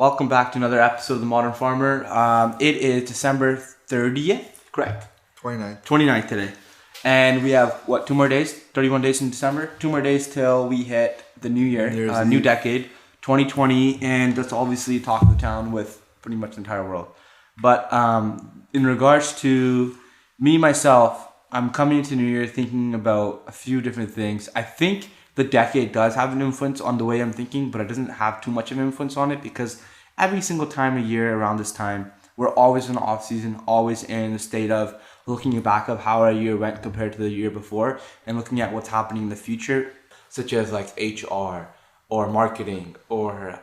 Welcome back to another episode of The Modern Farmer. It is December 30th, correct? 29th. 29th today. And we have, 2 more days? 31 days in December? 2 more days till we hit the new year, new decade, 2020. And that's obviously talk of the town with pretty much the entire world. But in regards to me, myself, I'm coming into New Year thinking about a few different things. I think the decade does have an influence on the way I'm thinking, but it doesn't have too much of an influence on it because every single time of year around this time, we're always in the off season, always in the state of looking back of how our year went compared to the year before and looking at what's happening in the future, such as like HR or marketing or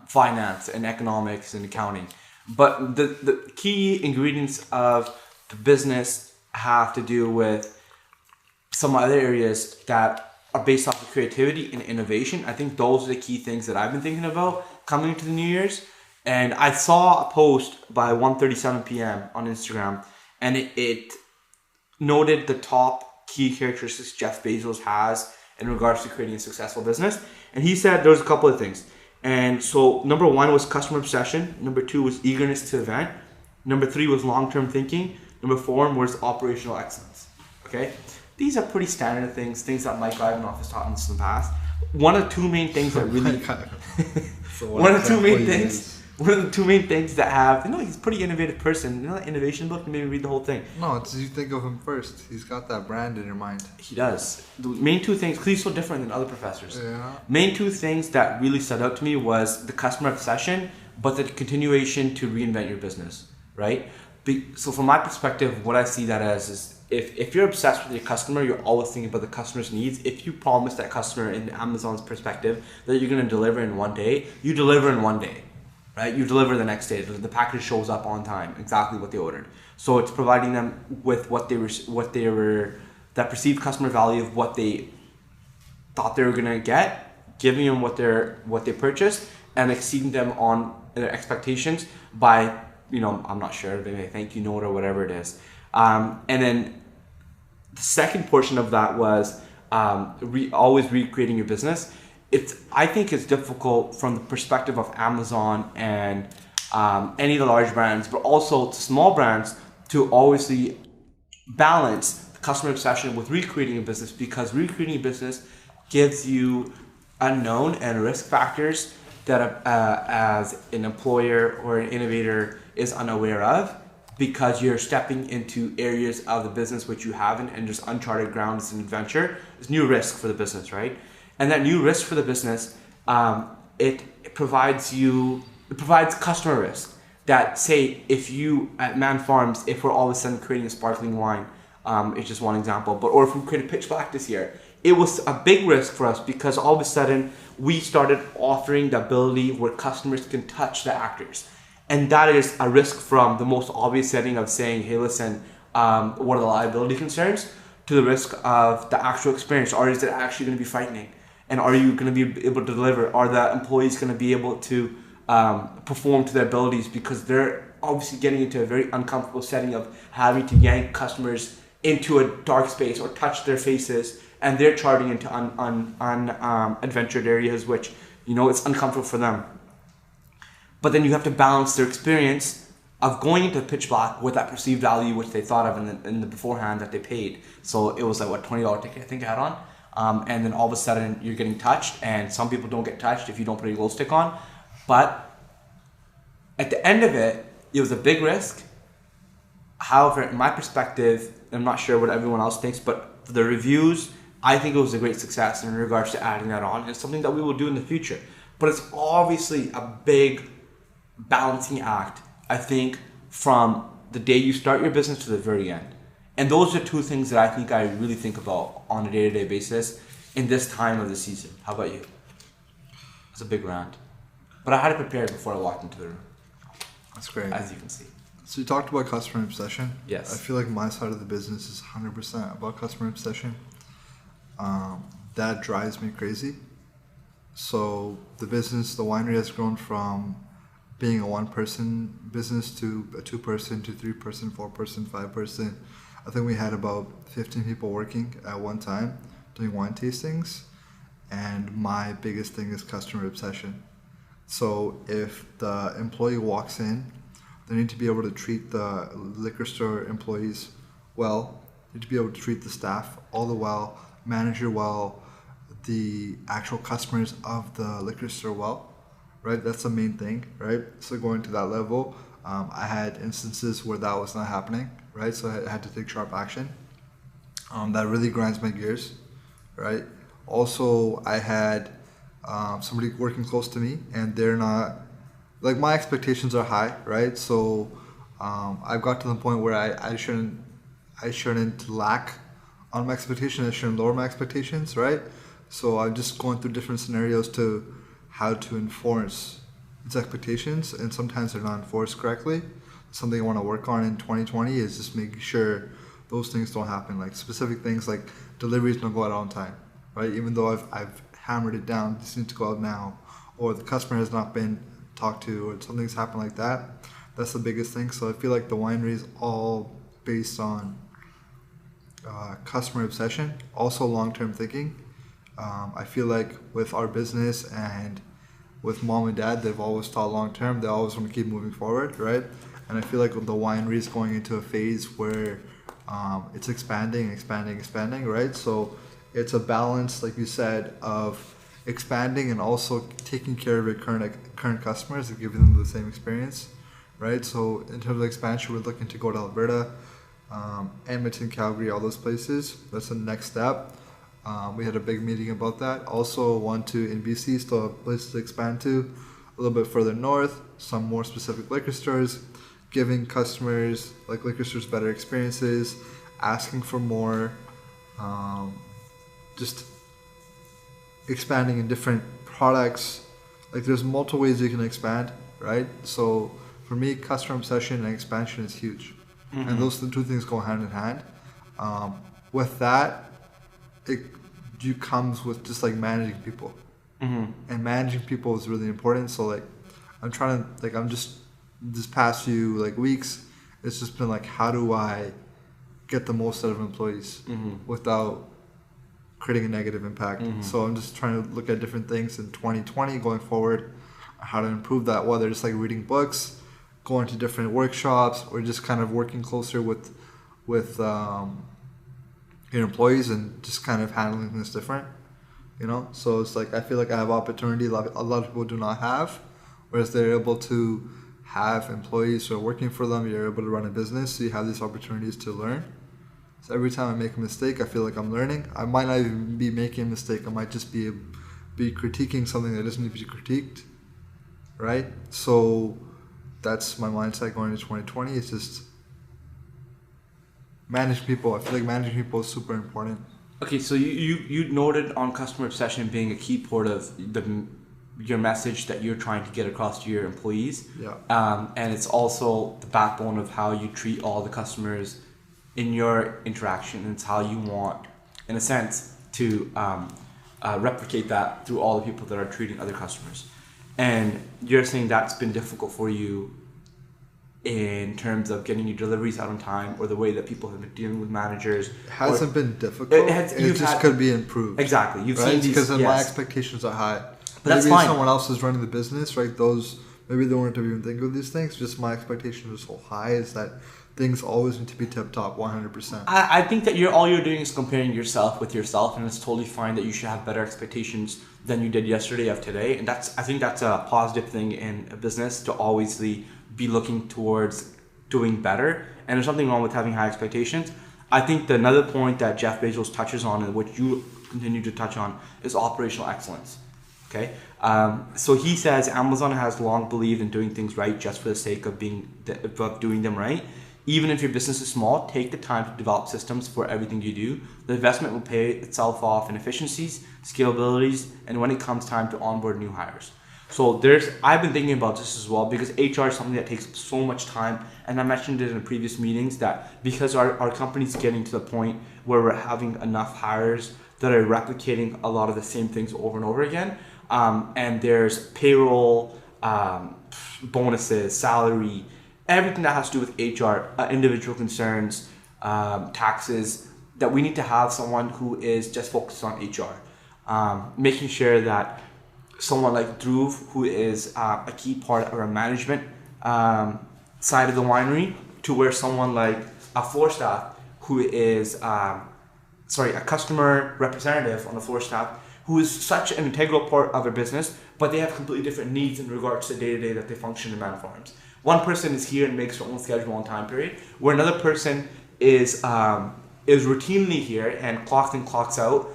finance and economics and accounting. But the key ingredients of the business have to do with some other areas that are based off of creativity and innovation. I think those are the key things that I've been thinking about coming into the New Year's. And I saw a post by 1:37 p.m. on Instagram, and it noted the top key characteristics Jeff Bezos has in regards to creating a successful business. And he said there was a couple of things. And so number 1 was customer obsession. Number 2 was eagerness to event. Number 3 was long-term thinking. Number 4 was operational excellence. Okay? These are pretty standard things that Mike Ivanov has taught us in the past. One of the two main things that really... one of the two main things that have... he's a pretty innovative person. That innovation book? Maybe read the whole thing. No, it's you think of him first. He's got that brand in your mind. He does. The main two things... Because he's so different than other professors. Yeah. Main two things that really stood out to me was the customer obsession, but the continuation to reinvent your business, right? So from my perspective, what I see that as is if you're obsessed with your customer, you're always thinking about the customer's needs. If you promise that customer in Amazon's perspective that you're going to deliver in one day, you deliver in one day, right? You deliver the next day. The package shows up on time, exactly what they ordered. So it's providing them with that perceived customer value of what they thought they were going to get, giving them what they purchased, and exceeding them on their expectations by, I'm not sure, maybe a thank you note or whatever it is. And then the second portion of that was always recreating your business. I think it's difficult from the perspective of Amazon and any of the large brands, but also small brands, to obviously balance the customer obsession with recreating a business, because recreating a business gives you unknown and risk factors that as an employer or an innovator is unaware of, because you're stepping into areas of the business which you haven't, and just uncharted ground. It's an adventure. It's new risk for the business, right? And that new risk for the business, it provides customer risk. That, say, if you at Man Farms, if we're all of a sudden creating a sparkling wine, it's just one example, or if we create a pitch black this year, it was a big risk for us because all of a sudden we started offering the ability where customers can touch the actors. And that is a risk from the most obvious setting of saying, hey, listen, what are the liability concerns, to the risk of the actual experience. Or is it actually going to be frightening? And are you going to be able to deliver? Are the employees going to be able to perform to their abilities? Because they're obviously getting into a very uncomfortable setting of having to yank customers into a dark space or touch their faces. And they're charting into unadventured areas, which, it's uncomfortable for them. But then you have to balance their experience of going into pitch black with that perceived value which they thought of in the beforehand that they paid. So it was like $20 ticket I think I had on, and then all of a sudden you're getting touched, and some people don't get touched if you don't put a glow stick on. But at the end of it, it was a big risk. However, in my perspective, I'm not sure what everyone else thinks, but the reviews, I think it was a great success in regards to adding that on. It's something that we will do in the future, but it's obviously a big balancing act, I think, from the day you start your business to the very end. And those are two things that I think I really think about on a day-to-day basis in this time of the season. How about you? It's a big rant, but I had it prepared before I walked into the room. That's great. As you can see. So you talked about customer obsession. Yes. I feel like my side of the business is 100% about customer obsession. That drives me crazy. So the winery has grown from being a one-person business to a two-person, to three-person, four-person, five-person. I think we had about 15 people working at one time doing wine tastings. And my biggest thing is customer obsession. So if the employee walks in, they need to be able to treat the liquor store employees well. They need to be able to treat the staff all the well, manager well, the actual customers of the liquor store well, right? That's the main thing, right? So going to that level, I had instances where that was not happening, right? So I had to take sharp action. That really grinds my gears, right? Also, I had somebody working close to me, and they're not like, my expectations are high, right? So I've got to the point where I shouldn't lack on my expectations. I shouldn't lower my expectations, right? So I'm just going through different scenarios to how to enforce its expectations, and sometimes they're not enforced correctly. Something I want to work on in 2020 is just making sure those things don't happen. Like specific things like deliveries don't go out on time, right? Even though I've hammered it down, this needs to go out now, or the customer has not been talked to, or something's happened like that. That's the biggest thing. So I feel like the winery is all based on customer obsession, also long-term thinking. I feel like with our business and with mom and dad, they've always thought long-term. They always want to keep moving forward, right? And I feel like the winery is going into a phase where it's expanding, right? So it's a balance, like you said, of expanding and also taking care of your current customers and giving them the same experience, right? So in terms of expansion, we're looking to go to Alberta, Edmonton, Calgary, all those places. That's the next step. We had a big meeting about that. Also want to, in BC, still have places to expand to, a little bit further north, some more specific liquor stores, giving customers, like liquor stores, better experiences, asking for more, just expanding in different products. Like there's multiple ways you can expand, right? So for me, customer obsession and expansion is huge. Mm-hmm. And those two things go hand in hand. With that, it comes with just like managing people. Mm-hmm. And managing people is really important. So like I'm just this past few like weeks, it's just been like, how do I get the most out of employees without creating a negative impact? So I'm just trying to look at different things in 2020 going forward, how to improve that, whether it's like reading books, going to different workshops, or just kind of working closer with your employees and just kind of handling things different, so it's like I feel like I have opportunity a lot of people do not have, whereas they're able to have employees who are working for them. You're able to run a business, so you have these opportunities to learn. So every time I make a mistake, I feel like I'm learning. I might not even be making a mistake. I might just be critiquing something that doesn't need to be critiqued, right? So that's my mindset going into 2020. It's just manage people. I feel like managing people is super important. Okay, so you noted on customer obsession being a key part of your message that you're trying to get across to your employees. Yeah. And it's also the backbone of how you treat all the customers in your interaction. It's how you want, in a sense, to replicate that through all the people that are treating other customers. And you're saying that's been difficult for you in terms of getting your deliveries out on time, or the way that people have been dealing with managers. It hasn't been difficult. It just could be improved. Exactly. You've right? seen these, because my expectations are high. But that's maybe fine. Someone else is running the business, right? Maybe they weren't even thinking of these things. Just my expectations are so high is that things always need to be tip top, 100%. I think that all you're doing is comparing yourself with yourself, and it's totally fine that you should have better expectations than you did yesterday of today. And I think that's a positive thing in a business, to always be looking towards doing better. And there's something wrong with having high expectations. I think another point that Jeff Bezos touches on, and which you continue to touch on, is operational excellence. Okay, so he says Amazon has long believed in doing things right just for the sake of doing them right. Even if your business is small, take the time to develop systems for everything you do. The investment will pay itself off in efficiencies, scalabilities, and when it comes time to onboard new hires. So I've been thinking about this as well, because HR is something that takes so much time, and I mentioned it in previous meetings that because our company's getting to the point where we're having enough hires that are replicating a lot of the same things over and over again, and there's payroll, bonuses, salary, everything that has to do with HR, individual concerns, taxes, that we need to have someone who is just focused on HR, making sure that someone like Dhruv, who is a key part of our management side of the winery, to where someone like a floor staff who is a customer representative on the floor staff, who is such an integral part of their business, but they have completely different needs in regards to the day-to-day that they function in man farms. One person is here and makes their own schedule on time period, where another person is routinely here and clocks in, clocks out,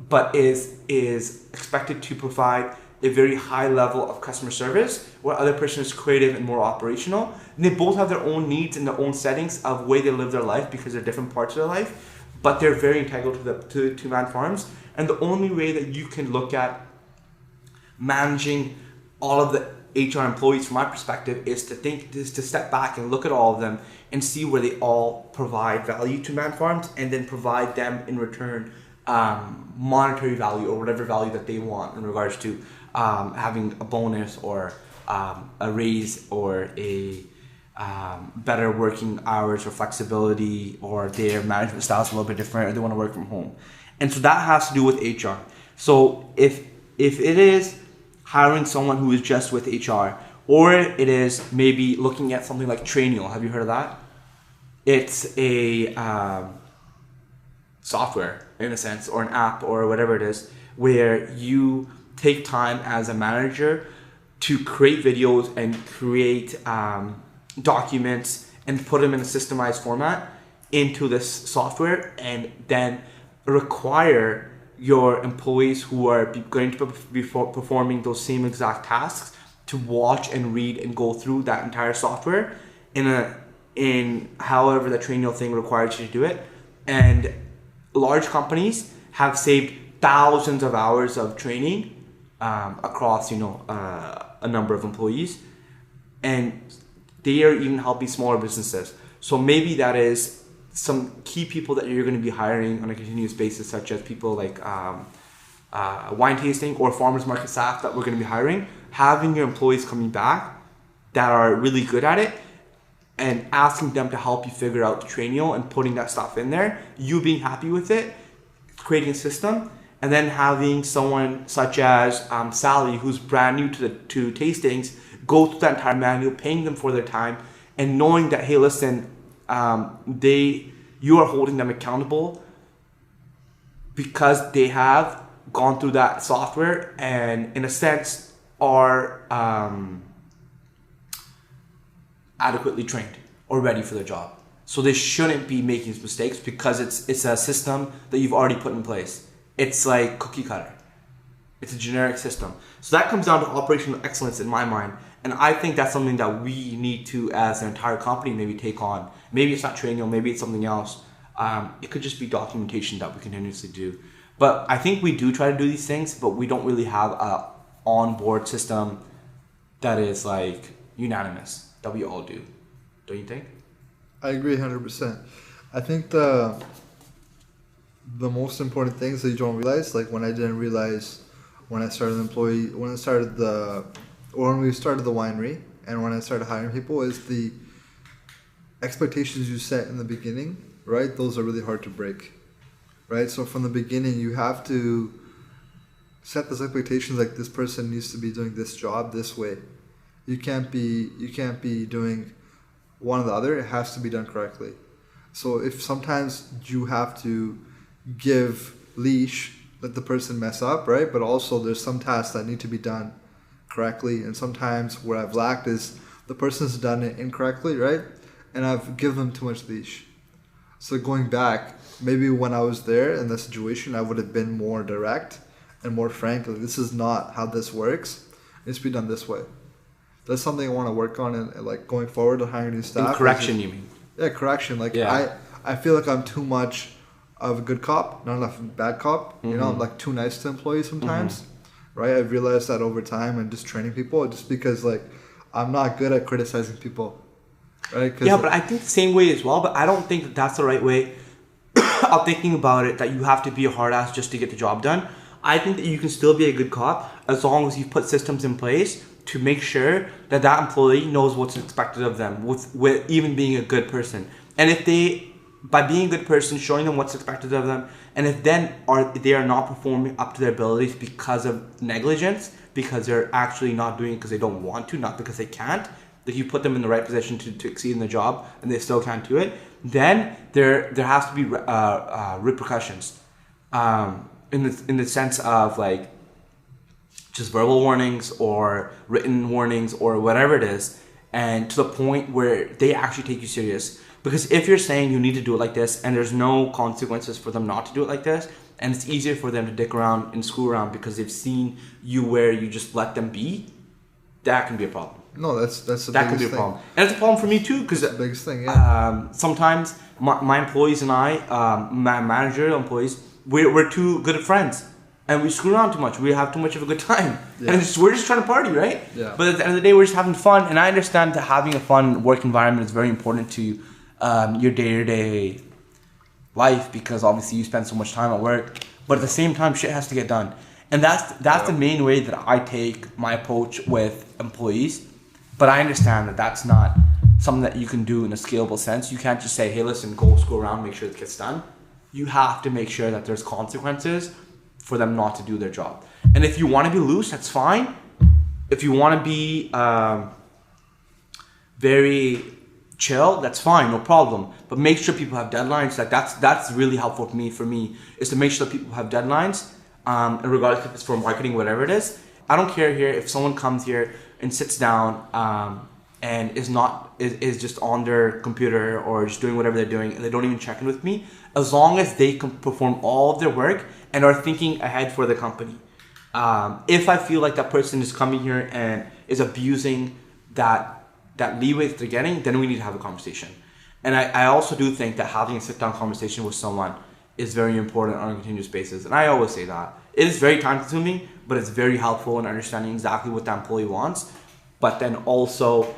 but is expected to provide a very high level of customer service, where other person is creative and more operational. And they both have their own needs and their own settings of way they live their life, because they're different parts of their life, but they're very integral to man farms. And the only way that you can look at managing all of the HR employees, from my perspective, is to step back and look at all of them and see where they all provide value to man farms, and then provide them in return monetary value or whatever value that they want in regards to having a bonus or a raise or a better working hours or flexibility, or their management style is a little bit different, or they want to work from home. And so that has to do with HR. So if it is hiring someone who is just with HR, or it is maybe looking at something like Trainio. Have you heard of that? It's a software, in a sense, or an app, or whatever it is, where you take time as a manager to create videos and create documents and put them in a systemized format into this software, and then require your employees who are going to be performing those same exact tasks to watch and read and go through that entire software in however the Trainio thing requires you to do it. And large companies have saved thousands of hours of training across a number of employees, and they are even helping smaller businesses. So maybe that is some key people that you're going to be hiring on a continuous basis, such as people like wine tasting or farmers market staff that we're going to be hiring. Having your employees coming back that are really good at it, and asking them to help you figure out the Trainio and putting that stuff in there, you being happy with it, creating a system, and then having someone such as Sally, who's brand new to tastings, go through that entire manual, paying them for their time, and knowing that, hey, listen, you are holding them accountable because they have gone through that software and, in a sense, are adequately trained or ready for their job. So they shouldn't be making mistakes because it's a system that you've already put in place. It's like cookie cutter. It's a generic system. So that comes down to operational excellence in my mind. And I think that's something that we need to, as an entire company, maybe take on. Maybe it's not Trainio, maybe it's something else. It could just be documentation that we continuously do. But I think we do try to do these things, but we don't really have a onboard system that is like unanimous, that we all do. Don't you think? I agree 100%. I think the most important things that you don't realize, like when I didn't realize when we started the winery and when I started hiring people, is the expectations you set in the beginning, right? Those are really hard to break, right? So from the beginning, you have to set those expectations, like this person needs to be doing this job this way. You can't be doing one or the other. It has to be done correctly. So if sometimes you have to give leash, let the person mess up, right? But also there's some tasks that need to be done correctly, and sometimes where I've lacked is the person's done it incorrectly, right? And I've given them too much leash. So going back, maybe when I was there in the situation, I would have been more direct and more frank. Like, this is not how this works. It needs to be done this way. That's something I want to work on, and like going forward to hiring new staff. Correction, you mean? Yeah, correction. Like I feel like I'm too much of a good cop, not enough of a bad cop. Mm-hmm. You know, I'm like too nice to employees sometimes. Mm-hmm. Right? I've realized that over time and just training people, just because like I'm not good at criticizing people. Right? Yeah, but I think the same way as well, but I don't think that that's the right way of thinking about it, that you have to be a hard ass just to get the job done. I think that you can still be a good cop as long as you put systems in place to make sure that that employee knows what's expected of them with even being a good person. And if they, by being a good person, showing them what's expected of them, and if they are not performing up to their abilities because of negligence, because they're actually not doing it because they don't want to, not because they can't. Like you put them in the right position to exceed in the job and they still can't do it, then there has to be repercussions in the sense of like just verbal warnings or written warnings or whatever it is, and to the point where they actually take you serious. Because if you're saying you need to do it like this and there's no consequences for them not to do it like this, and it's easier for them to dick around and screw around because they've seen you where you just let them be, that can be a problem. No, that's the That could biggest be a thing. problem. And it's a problem for me too, because The biggest thing, yeah. sometimes my employees and I, my managerial employees, we're too good at friends. And we screw around too much. We have too much of a good time. Yeah. And we're just trying to party, right? Yeah. But at the end of the day, we're just having fun. And I understand that having a fun work environment is very important to your day-to-day life, because obviously you spend so much time at work. But at the same time, shit has to get done. And that's the main way that I take my approach with employees. But I understand that that's not something that you can do in a scalable sense. You can't just say, hey, listen, go screw around, make sure it gets done. You have to make sure that there's consequences for them not to do their job. And if you want to be loose, that's fine. If you want to be very chill, that's fine, no problem. But make sure people have deadlines. Like that's really helpful for me is to make sure that people have deadlines. And regardless if it's for marketing, whatever it is, I don't care here if someone comes here and sits down and is just on their computer or just doing whatever they're doing and they don't even check in with me, as long as they can perform all of their work and are thinking ahead for the company. If I feel like that person is coming here and is abusing that leeway that they're getting, then we need to have a conversation. And I also do think that having a sit-down conversation with someone is very important on a continuous basis. And I always say that. It is very time-consuming, but it's very helpful in understanding exactly what the employee wants, but then also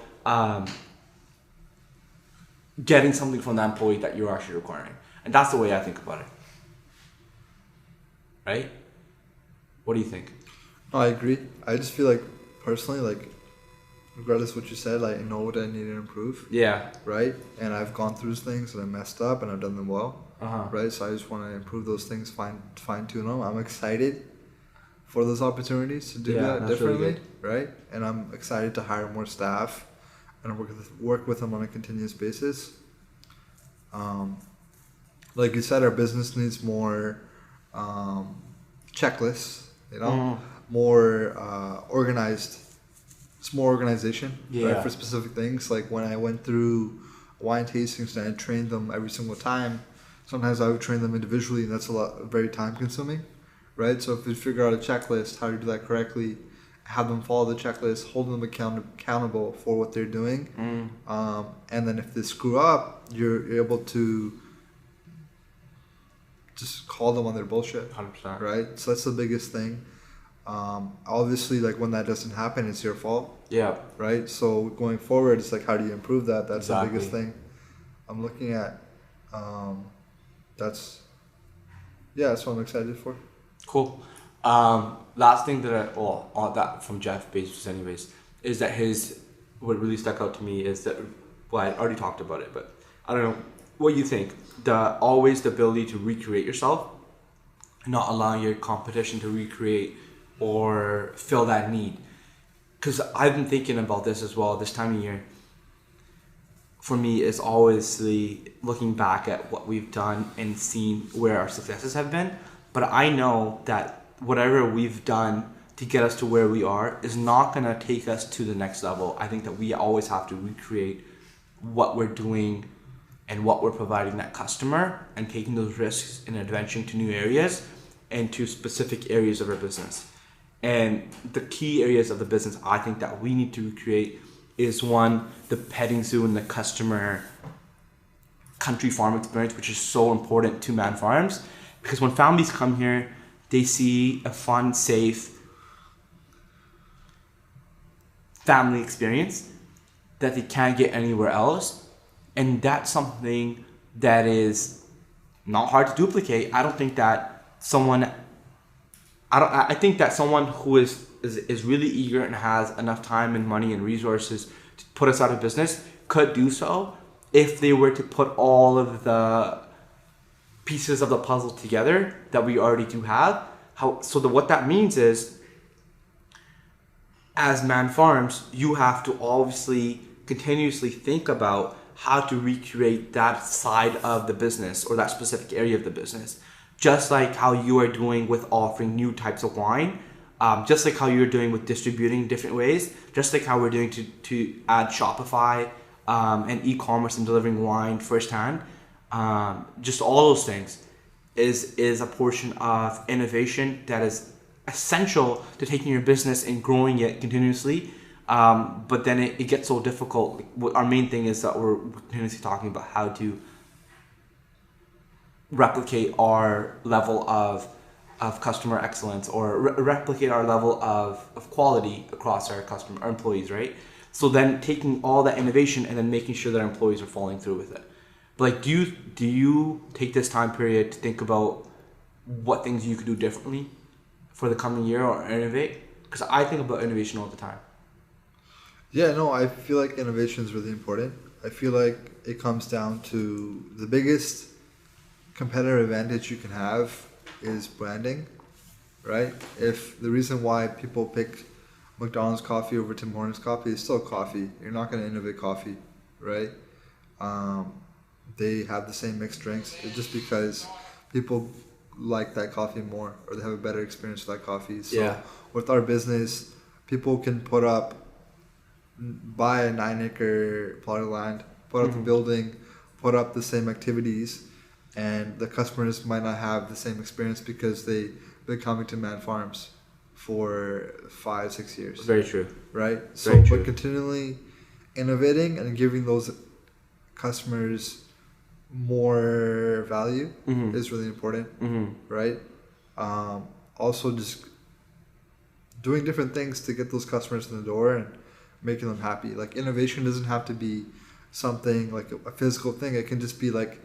getting something from the employee that you're actually requiring. And that's the way I think about it. Right? What do you think? No, I agree. I just feel like, personally, like, regardless of what you said, like, I know what I need to improve. Yeah. Right? And I've gone through things and I messed up and I've done them well. Uh-huh. Right? So I just want to improve those things, fine-tune them. I'm excited for those opportunities to do that differently. Really good. Right? And I'm excited to hire more staff and work with them on a continuous basis. Like you said, our business needs more checklists, more organized. It's more organization, right, for specific things. Like when I went through wine tastings and I trained them every single time, sometimes I would train them individually, and that's very time consuming, right? So if you figure out a checklist, how to do that correctly, have them follow the checklist, hold them accountable for what they're doing, and then if they screw up, you're able to just call them on their bullshit. 100%. Right? So that's the biggest thing. Obviously, like when that doesn't happen, it's your fault. Yeah. Right? So going forward, it's like, how do you improve that? That's Exactly. the biggest thing I'm looking at. That's what I'm excited for. Cool. Last thing that that from Jeff Bezos anyways, is that what really stuck out to me is that, well, I already talked about it, but I don't know what you think. Always the ability to recreate yourself, not allowing your competition to recreate or fill that need. Because I've been thinking about this as well this time of year. For me, is always looking back at what we've done and seeing where our successes have been. But I know that whatever we've done to get us to where we are is not going to take us to the next level. I think that we always have to recreate what we're doing and what we're providing that customer, and taking those risks and adventuring to new areas and to specific areas of our business. And the key areas of the business I think that we need to recreate is, one, the petting zoo and the customer country farm experience, which is so important to Man Farms, because when families come here, they see a fun, safe family experience that they can't get anywhere else. And that's something that is not hard to duplicate. I think that someone who is really eager and has enough time and money and resources to put us out of business could do so if they were to put all of the pieces of the puzzle together that we already do have. What that means is as man farms, you have to obviously continuously think about how to recreate that side of the business or that specific area of the business. Just like how you are doing with offering new types of wine, just like how you're doing with distributing different ways, just like how we're doing to add Shopify and e-commerce and delivering wine firsthand. Just all those things is a portion of innovation that is essential to taking your business and growing it continuously. But then it gets so difficult. Our main thing is that we're continuously talking about how to replicate our level of customer excellence or replicate our level of quality across our our employees, right? So then taking all that innovation and then making sure that our employees are following through with it. But like, do you take this time period to think about what things you could do differently for the coming year or innovate? Because I think about innovation all the time. Yeah, no, I feel like innovation is really important. I feel like it comes down to the biggest competitive advantage you can have is branding, right? If the reason why people pick McDonald's coffee over Tim Hortons coffee is still coffee. You're not going to innovate coffee, right? They have the same mixed drinks. It's just because people like that coffee more or they have a better experience with that coffee. So with our business, people can buy a 9-acre plot of land, put up the building, put up the same activities, and the customers might not have the same experience because they've been coming to Man Farms for 5-6 years. Very true. Right? Very So, true. but continually innovating and giving those customers more value is really important, right? Also, just doing different things to get those customers in the door and making them happy. Like, innovation doesn't have to be something like a physical thing. It can just be like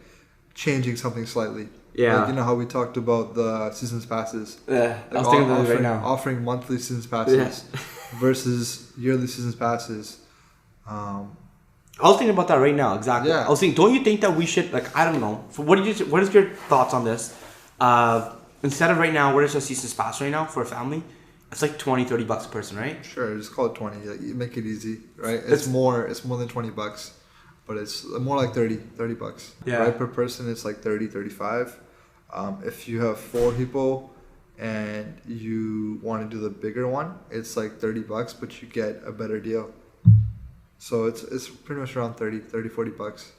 changing something slightly. Yeah. Like, you know how we talked about the seasons passes. Yeah, Like I was thinking about it right now. Offering monthly seasons passes versus yearly seasons passes. I was thinking about that right now, exactly. Yeah. I was thinking, don't you think that we should, like, I don't know, what is your thoughts on this? Instead of right now, what is a season's pass right now for a family? It's like $20-$30 a person, right? Sure, just call it 20. Like, you make it easy, right? It's more than $20, but it's more like 30 bucks. Yeah. Right, per person it's like 35. If you have 4 people and you want to do the bigger one, it's like $30, but you get a better deal. So it's pretty much around 40 bucks.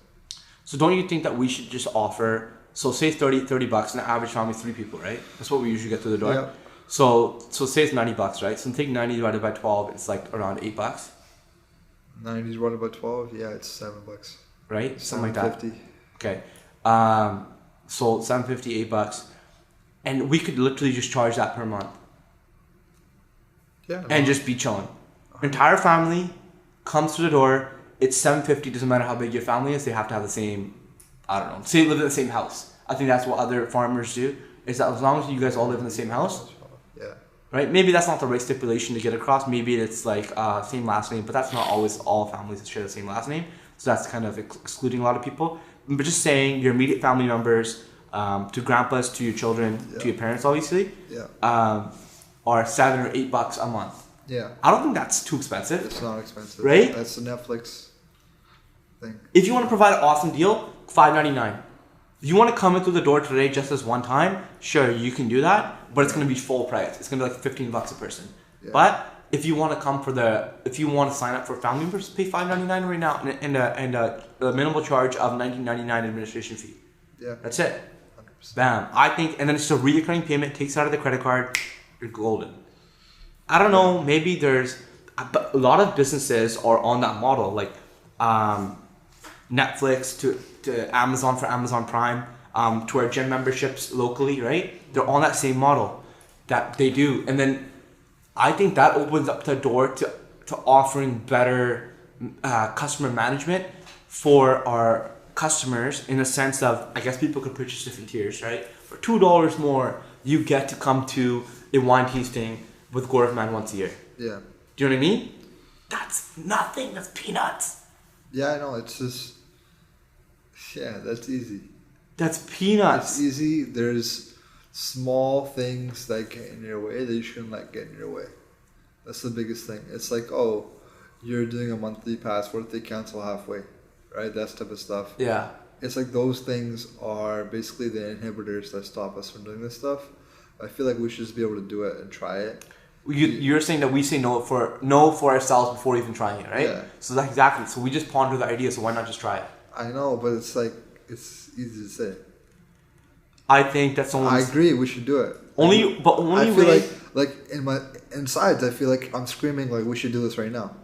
So don't you think that we should just offer, so say $30 bucks, and the average family is 3 people, right? That's what we usually get through the door. Yeah. So say it's $90, right? So take 90 divided by 12, it's like around $8. 90 divided by 12, yeah, it's $7. Right? Something like that. $7.50. Okay. So $7.50, $8. And we could literally just charge that per month. Yeah. And just be chilling. Entire family comes through the door, it's $7.50, doesn't matter how big your family is, they have to have the same, I don't know, say they live in the same house. I think that's what other farmers do, is that as long as you guys all live in the same house, yeah. Right? Maybe that's not the right stipulation to get across. Maybe it's like same last name, but that's not always all families that share the same last name. So that's kind of excluding a lot of people. But just saying your immediate family members, to grandpas, to your children, to your parents, obviously, are $7 or $8 a month. Yeah. I don't think that's too expensive. It's not expensive. Right? That's the Netflix thing. If you want to provide an awesome deal, $5.99. If you want to come in through the door today just as one time, sure, you can do that, but it's going to be full price. It's going to be like $15 a person. Yeah. But if you want to if you want to sign up for family members, pay $5.99 right now and a minimal charge of $19.99 administration fee. Yeah. That's it. 100%. Bam. I think, and then it's a recurring payment, takes it out of the credit card, you're golden. I don't know, maybe there's a lot of businesses are on that model, like Netflix to Amazon for Amazon Prime, to our gym memberships locally, right? They're on that same model that they do. And then I think that opens up the door to offering better customer management for our customers, in the sense of, I guess people could purchase different tiers, right? For $2 more, you get to come to a wine tasting with Gaurav Man once a year. Yeah. Do you know what I mean? That's nothing. That's peanuts. Yeah, I know. It's just... Yeah, that's easy. That's peanuts. It's easy. There's small things that get in your way that you shouldn't let get in your way. That's the biggest thing. It's like, oh, you're doing a monthly pass. What if they cancel halfway? Right? That type of stuff. Yeah. It's like those things are basically the inhibitors that stop us from doing this stuff. I feel like we should just be able to do it and try it. You're saying that we say no for ourselves before even trying it, right? Yeah. So that's exactly. So we just ponder the idea. So why not just try it? I know, but it's like it's easy to say. I think that's only. I agree. We should do it. Only I feel way. like in my insides, I feel like I'm screaming like we should do this right now.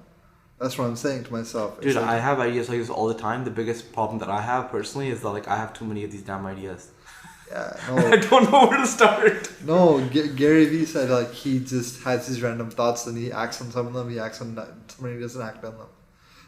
That's what I'm saying to myself. Dude, like, I have ideas like this all the time. The biggest problem that I have personally is that like I have too many of these damn ideas. Yeah, no. I don't know where to start. No, Gary Vee said like he just has these random thoughts and he acts on some of them. He acts on some and he doesn't act on them.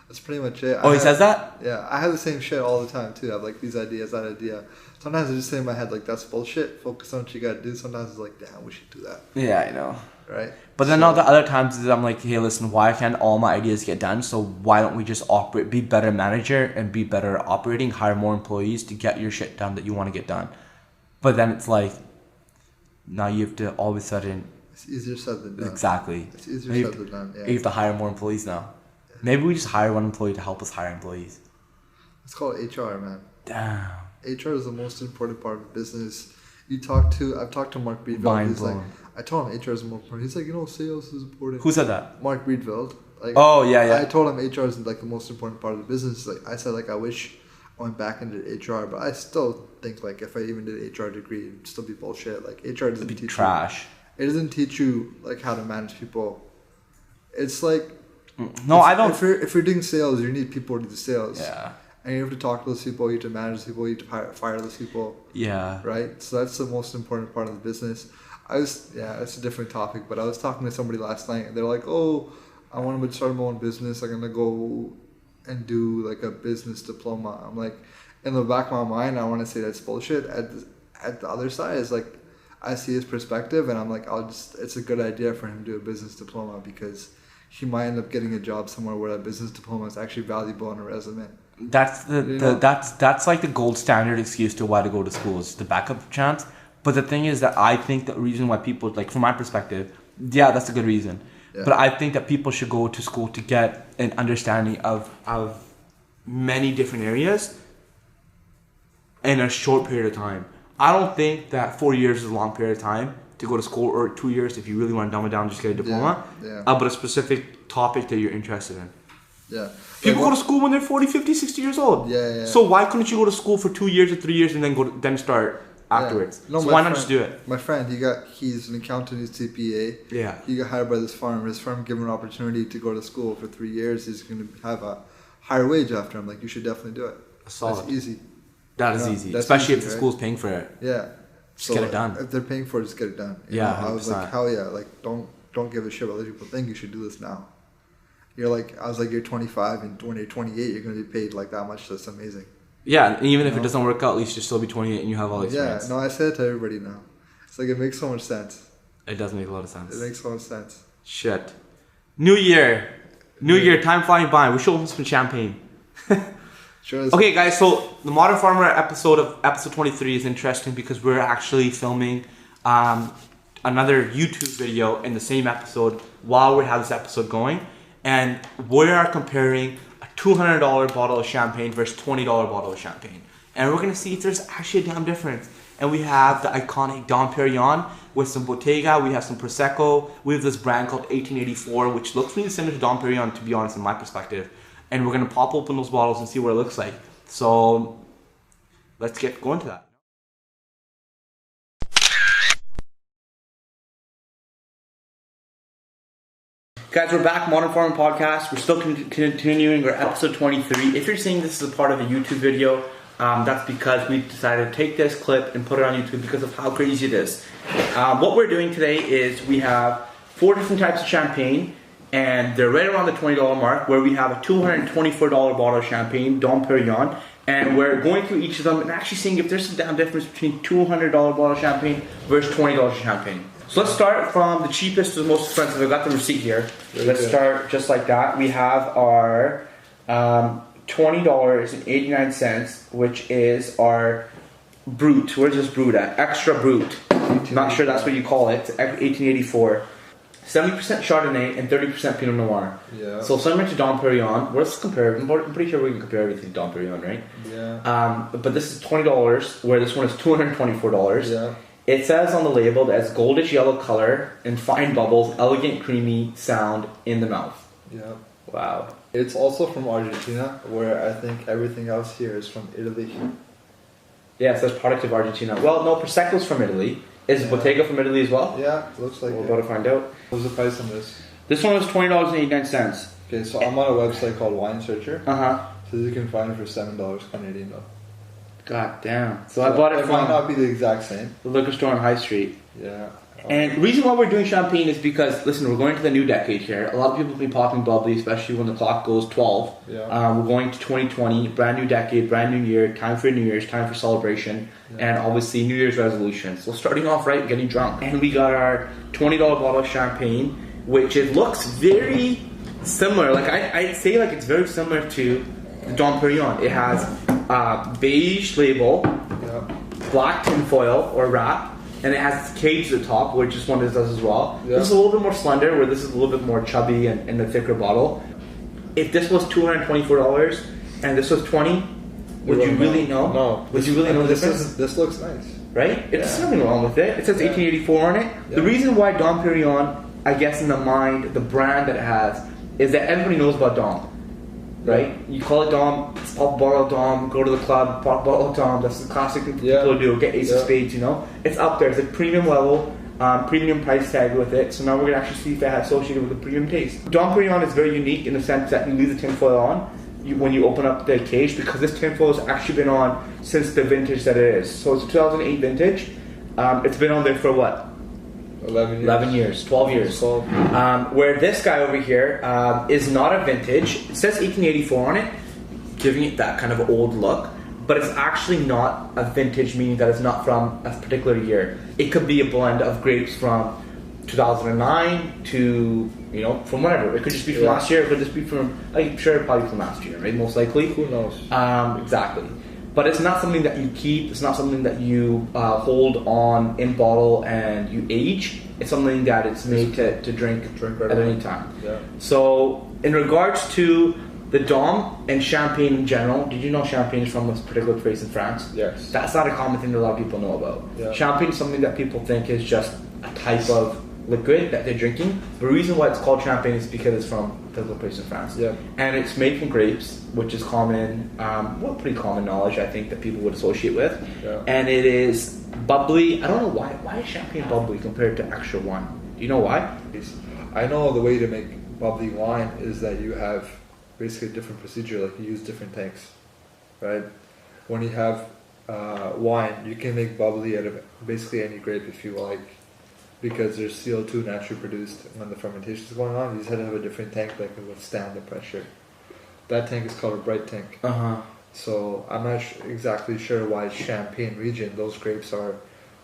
That's pretty much it. Oh, he says that? Yeah, I have the same shit all the time too. I have like these ideas, that idea. Sometimes I just say in my head like that's bullshit. Focus on what you gotta do. Sometimes it's like, damn, we should do that. Yeah, I know. Right. But then the other times I'm like, hey, listen, why can't all my ideas get done? So why don't we just operate, be better manager and be better at operating, hire more employees to get your shit done that you want to get done. But then it's like, now you have to all of a sudden. It's easier said than done. Exactly. It's easier said than done. Yeah. You have to hire more employees now. Yeah. Maybe we just hire one employee to help us hire employees. It's called HR, man. Damn. HR is the most important part of a business. I've talked to Mark Breedville. Mind blown. I told him HR is more important. He's like, sales is important. Who said that? Mark Breedville. Like, oh yeah. I told him HR is like the most important part of the business. Like I said, like I wish I went back and did HR, but I still think like if I even did an HR degree, it'd still be bullshit. Like HR doesn't teach trash. It doesn't teach you like how to manage people. It's like I don't. If you're doing sales, you need people to do sales. Yeah. And you have to talk to those people, you have to manage those people, you have to fire those people. Yeah. Right? So that's the most important part of the business. It's a different topic, but I was talking to somebody last night and they're like, oh, I want to start my own business. I'm going to go and do like a business diploma. I'm like, in the back of my mind, I want to say that's bullshit. At the other side, is like, I see his perspective and I'm like, it's a good idea for him to do a business diploma because he might end up getting a job somewhere where a business diploma is actually valuable on a resume. That's that's like the gold standard excuse to why to go to school is the backup chance. But the thing is that I think the reason why people, like from my perspective, yeah, that's a good reason. Yeah. But I think that people should go to school to get an understanding of many different areas in a short period of time. I don't think that 4 years is a long period of time to go to school, or 2 years if you really want to dumb it down, just get a diploma. But a specific topic that you're interested in. Yeah. People go to school when they're 40, 50, 60 years old. Yeah. So why couldn't you go to school for 2 years or 3 years and then start afterwards? No, so why not just do it? My friend, he's an accountant, he's CPA. Yeah. He got hired by this firm. His firm gave him an opportunity to go to school for 3 years. He's going to have a higher wage after him. Like, you should definitely do it. Solid. That's easy. That is easy. Especially if the school's paying for it. Yeah. Just get it done. If they're paying for it, just get it done. I was like, hell yeah. Like, don't give a shit what other people think. You should do this now. I was like, you're 25 and when you're 28, you're going to be paid like that much. That's amazing. Yeah, and even if it doesn't work out, at least you'll still be 28 and you have all the experience. Yeah, no, I say it to everybody now. It's like, it makes so much sense. It does make a lot of sense. It makes so much sense. Shit. New year, time flying by. We should open some champagne. Sure. Okay, guys, so the Modern Farmer episode 23 is interesting because we're actually filming another YouTube video in the same episode while we have this episode going. And we are comparing a $200 bottle of champagne versus $20 bottle of champagne. And we're going to see if there's actually a damn difference. And we have the iconic Dom Perignon with some Bottega. We have some Prosecco. We have this brand called 1884, which looks really similar to Dom Perignon, to be honest, in my perspective. And we're going to pop open those bottles and see what it looks like. So let's get going to that. Guys, we're back, Modern Farming Podcast. We're still continuing our episode 23. If you're seeing this as a part of a YouTube video, that's because we decided to take this clip and put it on YouTube because of how crazy it is. What we're doing today is we have 4 different types of champagne, and they're right around the $20 mark, where we have a $224 bottle of champagne, Dom Perignon, and we're going through each of them and actually seeing if there's some damn difference between $200 bottle of champagne versus $20 of champagne. So let's start from the cheapest to the most expensive. I've got the receipt here. Let's start just like that. We have our $20.89, which is our Brut. Where's this Brut at? Extra Brut. Not sure that's what you call it. 1884. 70% Chardonnay and 30% Pinot Noir. Yeah. So similar to Dom Perignon. Let's compare. I'm pretty sure we can compare everything to Dom Perignon, right? Yeah. But this is $20, where this one is $224. Yeah. It says on the label that it's goldish yellow color and fine bubbles, elegant creamy sound in the mouth. Yeah. Wow. It's also from Argentina, where I think everything else here is from Italy. Yeah, it says product of Argentina. Well, no, Prosecco's from Italy. Is Bottega from Italy as well? Yeah, looks like We're it. about to find out. What was the price on this? This one was $20.89. Okay, so I'm on a website called Wine Searcher. Uh-huh. So you can find it for $7 Canadian though. God damn. So I bought it It might from not be the exact same. the liquor store on High Street. Yeah. And the reason why we're doing champagne is because, listen, we're going to the new decade here. A lot of people will be popping bubbly, especially when the clock goes 12. Yeah. We're going to 2020, brand new decade, brand new year, time for New Year's, time for celebration, and obviously New Year's resolutions. So starting off right, getting drunk. And we got our $20 bottle of champagne, which it looks very similar. Like I'd say like it's very similar to the Dom Perignon. It has beige label, black tinfoil or wrap, and it has this cage at the top, which this one does as well. Yeah. This is a little bit more slender, where this is a little bit more chubby and a thicker bottle. If this was $224 and this was $20, would you really know? No. Would you really know the this difference? This looks nice. Right? There's nothing wrong with it. It says 1884 on it. Yeah. The reason why Dom Perignon, I guess in the mind, the brand that it has, is that everybody knows about Dom. Right? You call it Dom, pop a bottle of Dom, go to the club, pop a bottle of Dom. That's the classic thing people do. Get Ace of Spades, you know? It's up there. It's a premium level, premium price tag with it. So now we're going to actually see if it has associated with a premium taste. Dom Perignon is very unique in the sense that you leave the tinfoil on when you open up the cage, because this tinfoil has actually been on since the vintage that it is. So it's a 2008 vintage. It's been on there for what? 11 years. 11 years, 12 years. Where this guy over here is not a vintage. It says 1884 on it, giving it that kind of old look, but it's actually not a vintage, meaning that it's not from a particular year. It could be a blend of grapes from 2009 to, you know, from whatever. It could just be from last year, it could just be from, I'm sure probably from last year, right? Most likely. Who knows? Exactly. But it's not something that you keep, it's not something that you hold on in bottle and you age. It's something that it's made to drink right at away. any time. Yeah. So in regards to the Dom and champagne in general, did you know champagne is from this particular place in France? Yes. That's not a common thing that a lot of people know about. Yeah. Champagne is something that people think is just a type of liquid that they're drinking. The reason why it's called champagne is because it's from a particular place in France. Yeah. And it's made from grapes, which is common, pretty common knowledge, I think, that people would associate with. Yeah. And it is bubbly. I don't know why. Why is champagne bubbly compared to actual wine? Do you know why? I know the way to make bubbly wine is that you have basically a different procedure, like you use different tanks, right? When you have wine, you can make bubbly out of basically any grape if you like, because there's CO2 naturally produced when the fermentation is going on. You just have to have a different tank that can withstand the pressure. That tank is called a bright tank. So I'm not exactly sure why Champagne region, those grapes are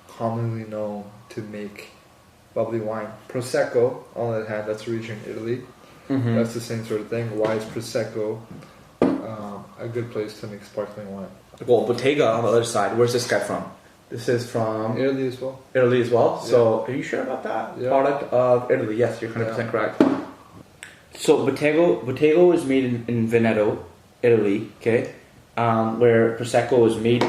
commonly known to make bubbly wine. Prosecco, on the other hand, that's a region in Italy. That's the same sort of thing. Why is Prosecco a good place to make sparkling wine? Well, Bottega on the other side. Where's this guy from? This is from Italy as well. Italy as well. Yeah. So, are you sure about that? Yeah. Product of Italy. Yes, you're 100% correct. So, Bottega is made in Veneto, Italy. Okay, where Prosecco is made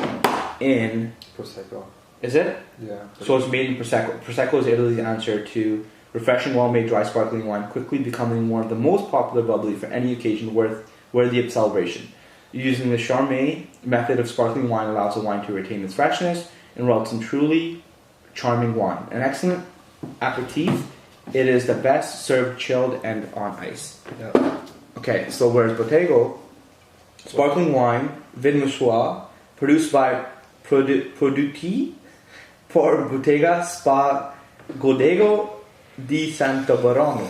in. Prosecco. Is it? Yeah. So it's made in Prosecco. Prosecco is Italy's answer to refreshing, well-made, dry sparkling wine, quickly becoming one of the most popular bubbly for any occasion worthy of celebration. Using the Charme method of sparkling wine allows the wine to retain its freshness and results in truly charming wine. An excellent aperitif, it is the best served chilled and on ice. Yeah. Okay, so whereas Bottega, sparkling wine, Vin produced by Produtti for Bottega Spa Godego di Santo Barone.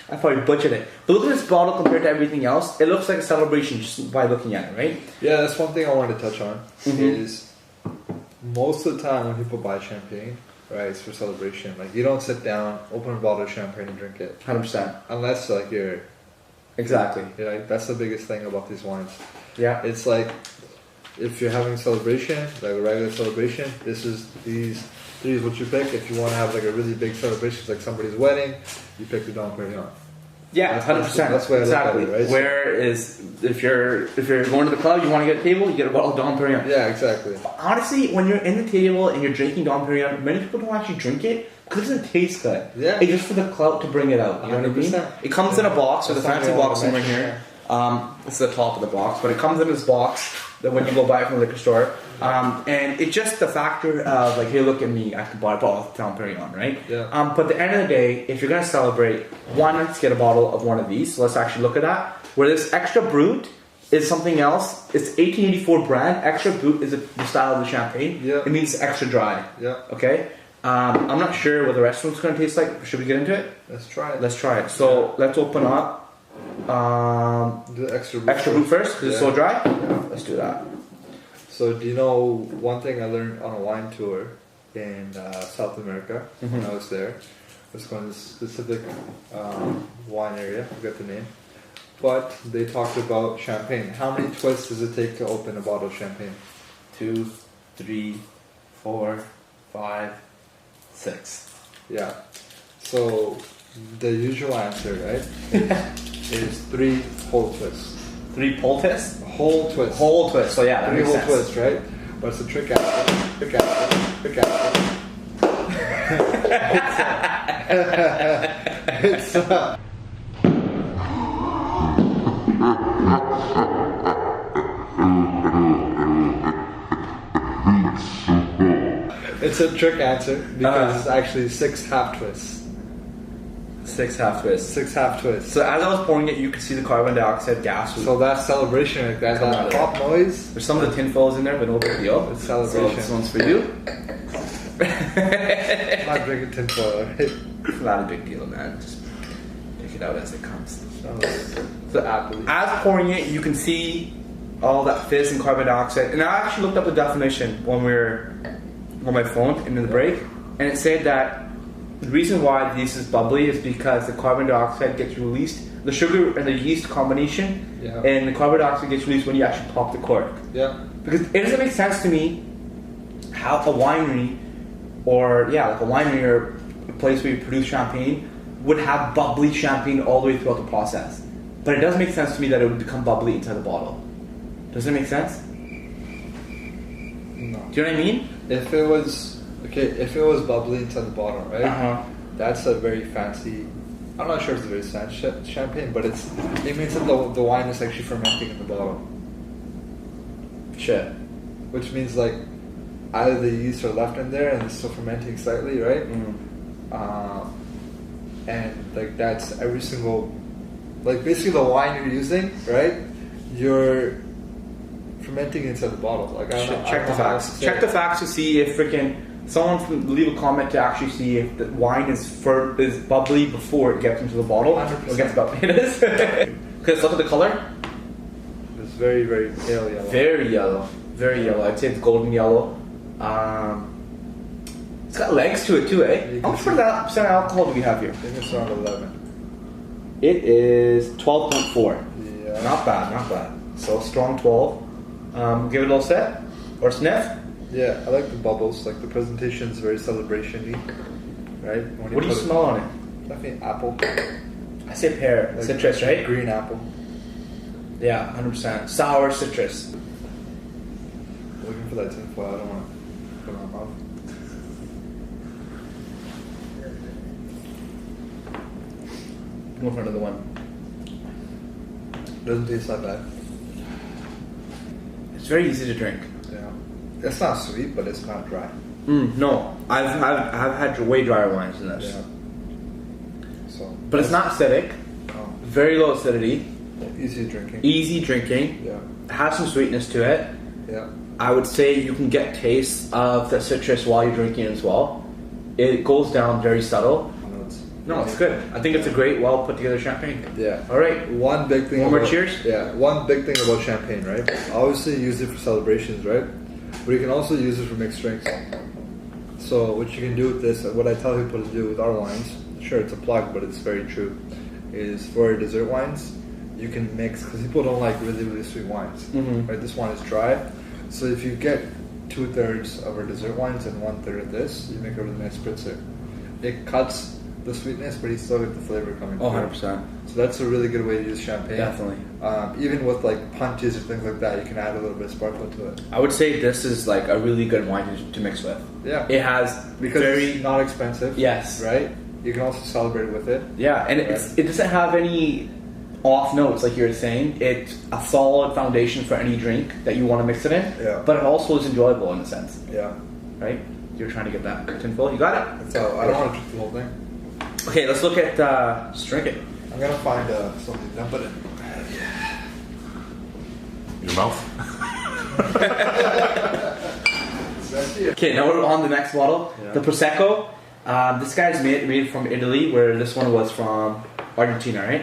I probably butchered it. But look at this bottle compared to everything else. It looks like a celebration just by looking at it, right? Yeah, that's one thing I wanted to touch on. Is most of the time when people buy champagne, right, it's for celebration. Like you don't sit down, open a bottle of champagne and drink it. 100%. Unless like Exactly. you're like, that's the biggest thing about these wines. Yeah. It's like if you're having a celebration, like a regular celebration, these three is what you pick. If you want to have like a really big celebration, like somebody's wedding, you pick the Dom Perignon. Yeah, 100%. That's why I exactly. look at it, right? Whereas if you're going to the club, you want to get a table, you get a bottle of Dom Perignon. Yeah, exactly. Honestly, when you're in the table and you're drinking Dom Perignon, many people don't actually drink it because it doesn't taste good. Yeah. It's just for the clout to bring it out. You know what I mean? It comes in a box, with a fancy box somewhere here. It's the top of the box, but it comes in this box that when you go buy it from the liquor store. And it's just the factor of like, hey, look at me, I can buy a bottle of Dom Perignon, right? Yeah. But at the end of the day, if you're gonna celebrate, let's get a bottle of one of these. So let's actually look at that. Where this Extra Brut is something else. It's 1884 brand. Extra Brut is the style of the champagne. Yeah. It means extra dry. Yeah. Okay. I'm not sure what the rest of it's gonna taste like. Should we get into it? Let's try it. Let's try it. So let's open up. The Extra Brut first because it's so dry. Yeah. Let's do that. So do you know one thing I learned on a wine tour in South America when I was there? I was going to a specific wine area, I forget the name. But they talked about champagne. How many twists does it take to open a bottle of champagne? 2, 3, 4, 5, 6. Yeah. So the usual answer, right, is 3 whole twists. 3 pull twists? Whole twist. Whole twist. So yeah, that 3 makes whole sense. twists, right? But it's a trick answer. Trick answer. Trick answer. It's a trick answer because it's actually 6 half twists. 6 half twists. 6 half twists. So as I was pouring it, you could see the carbon dioxide gas. So that celebration, like that pop noise. There's some of the tin foils in there, but no big deal. It's celebration. So this one's for you. I'm not drinking tin foil, right? It's not a big deal, man. Just pick it out as it comes. The apple. As pouring it, you can see all that fizz and carbon dioxide. And I actually looked up the definition when we were on my phone in the break, and it said that the reason why this is bubbly is because the carbon dioxide gets released, the sugar and the yeast combination, and the carbon dioxide gets released when you actually pop the cork. Yeah. Because it doesn't make sense to me how a winery, or a place where you produce champagne, would have bubbly champagne all the way throughout the process. But it does make sense to me that it would become bubbly inside the bottle. Does it make sense? No. Do you know what I mean? If it was bubbly inside the bottle, right? That's a very fancy. I'm not sure if it's a very fancy champagne, but it means that the wine is actually fermenting in the bottle. Shit. Which means like either the yeast are left in there and it's still fermenting slightly, right? And like that's every single, like basically the wine you're using, right? You're fermenting inside the bottle. Like check the facts. Check the facts to see if freaking someone leave a comment to actually see if the wine is bubbly before it gets into the bottle. 100%. It gets bubbly. It is. Because look at the color. It's very, very pale yellow. Very yellow. Very yellow. I'd say it's golden yellow. It's got legs to it too, eh? How much percent alcohol do we have here? I think it's around 11. It is 12.4. Yeah. Not bad, not bad. So strong 12. Give it a little sip or sniff. Yeah, I like the bubbles. Like the presentation is very celebration-y, right? What do you smell on it? Definitely apple. I say pear, Like citrus, right? Green apple. Yeah, 100%. Sour citrus. Looking for that tinfoil. I don't want to put it in my mouth. Go for another one. Doesn't taste that bad. It's very easy to drink. Yeah, it's not sweet, but it's not dry. No, I've had way drier wines than this. Yeah. So, But it's not acidic. Oh, Very low acidity. easy drinking. Easy drinking. Yeah. Has some sweetness to it. Yeah. I would say you can get tastes of the citrus while you're drinking it as well. It goes down very subtle. No, it's good. I think it's a great, well put together champagne. Yeah. All right. One big thing. One more cheers? Yeah. One big thing about champagne, right? Obviously, use it for celebrations, right? But you can also use it for mixed drinks. So what you can do with this, what I tell people to do with our wines, sure it's a plug, but it's very true, is for dessert wines, you can mix, because people don't like really, really sweet wines, right? This wine is dry. So if you get 2/3 of our dessert wines and 1/3 of this, you make a really nice spritzer. It cuts the sweetness, but you still get the flavor coming through. 100%. So that's a really good way to use champagne. Definitely. Even with like punches or things like that, you can add a little bit of sparkle to it. I would say this is like a really good wine to mix with. Yeah. It has Because very it's not expensive. yes. Right? You can also celebrate with it. Yeah, and Right. it doesn't have any off notes like you were saying. It's a solid foundation for any drink that you want to mix it in. Yeah. But it also is enjoyable in a sense, Yeah. right? You're trying to get that tinfoil. You got it. So I don't want to drink the whole thing. Okay, let's look at just drink it. I'm gonna find something to dump it in. Your mouth. That's Okay, now we're on the next bottle, Yeah. the Prosecco. This guy's made from Italy, where this one was from Argentina, right?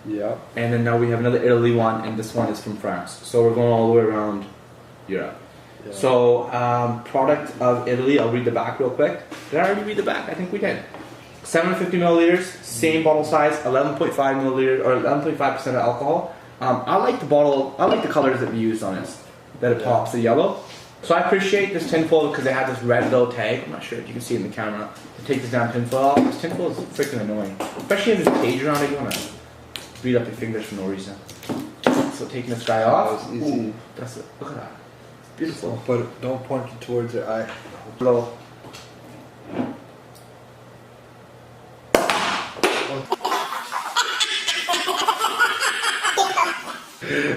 Yeah. And then now we have another Italy one, and this one is from France. So we're going all the way around Europe. Yeah. So, product of Italy, I'll read the back real quick. Did I already read the back? I think we did. 750 milliliters, same bottle size, 11.5 milliliters, or 11.5% of alcohol. I like the bottle, I like the colors that we used on this. That it pops the yellow. So I appreciate this tinfoil because it had this red little tag. I'm not sure if you can see it in the camera. To take this down tinfoil off. This tinfoil is freaking annoying. Especially if there's a cage around it, you want to beat up your fingers for no reason. So taking this guy off. That was easy. Ooh, that's it. Look at that. It's beautiful. But don't point it towards your eye. Hello.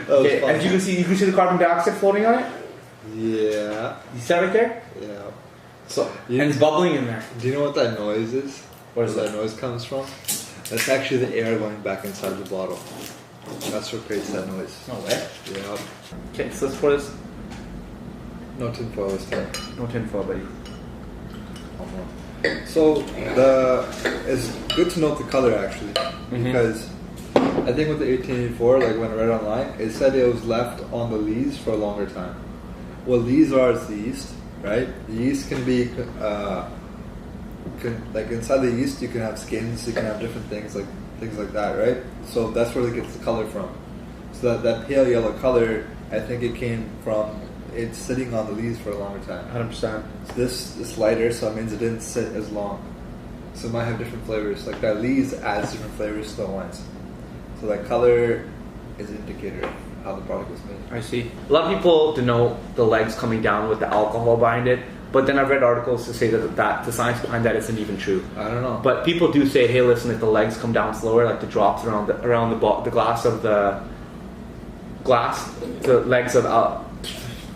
Okay, fun. and you can see the carbon dioxide floating on it. Yeah. You see that right there? Yeah. So You- and it's bubbling in there. Do you know what that noise is? What is Where that? that noise comes from? That's actually the air going back inside the bottle. That's what creates that noise. No way. Yeah. Okay, so let's pour this. No tinfoil this time. No tinfoil, buddy. So it's good to note the color actually, because I think with the 1884, like when I read online, it said it was left on the lees for a longer time. What lees are is the yeast, right? The yeast can be like inside the yeast you can have skins, you can have different things like that, right? So that's where it gets the color from. So that pale yellow color, I think it came from it's sitting on the leaves for a longer time. 100%. So this is lighter, so it means it didn't sit as long. So it might have different flavors. Like that leaves adds different flavors to the wines. So that color is an indicator of how the product was made. I see. A lot of people denote the legs coming down with the alcohol behind it, but then I've read articles to say that the science behind that isn't even true. I don't know. But people do say, hey, listen, if the legs come down slower, like the drops around the glass of the legs of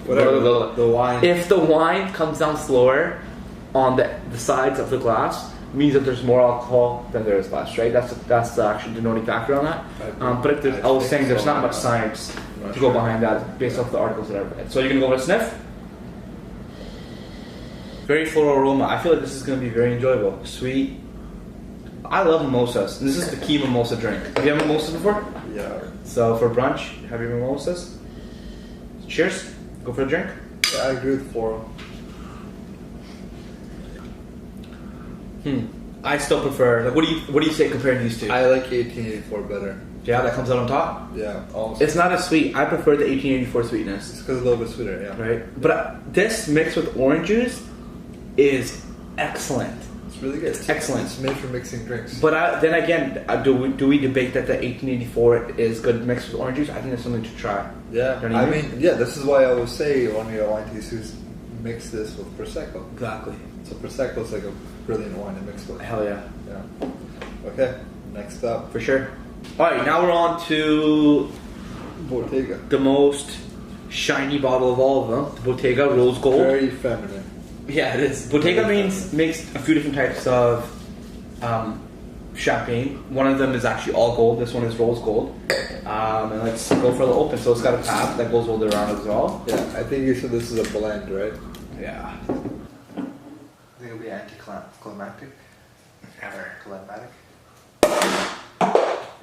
whatever the wine. If the wine comes down slower on the sides of the glass, means that there's more alcohol than there is less, right? That's the actual denoting factor on that. But if I was saying there's not much science to go behind that based off the articles that I've read. So you're gonna go with a sniff? Very floral aroma. I feel like this is gonna be very enjoyable. Sweet. I love mimosas. This is the key mimosa drink. Have you had mimosas before? Yeah. So for brunch, have your mimosas. Cheers. Go for a drink. Yeah, I agree with floral. I still prefer. Like, what do you say comparing these two? I like 1884 better. Yeah, that comes out on top. Yeah, almost. It's not as sweet. I prefer the 1884 sweetness. It's because it's a little bit sweeter, yeah. Right, but this mixed with orange juice is excellent. It's really good. Excellent. It's made for mixing drinks. But then again, do we debate that the 1884 is good mixed with orange juice? I think it's something to try. Yeah, Don't you I think? mean, yeah, this is why I always say one of your wine tasters mix this with Prosecco. Exactly. So Prosecco is like a brilliant wine to mix with. Hell yeah. Yeah. Okay, next up, For sure. All right, now we're on to Bottega. the most shiny bottle of all of them, the Bottega Rose Gold. Very feminine. Yeah, it is. Bottega makes a few different types of champagne. One of them is actually all gold. This one is rose gold. And let's go for the open. So it's got a tab that goes all the way around as well. Yeah, I think you said this is a blend, right? Yeah. I think it'll be anticlimactic. Ever. Climatic.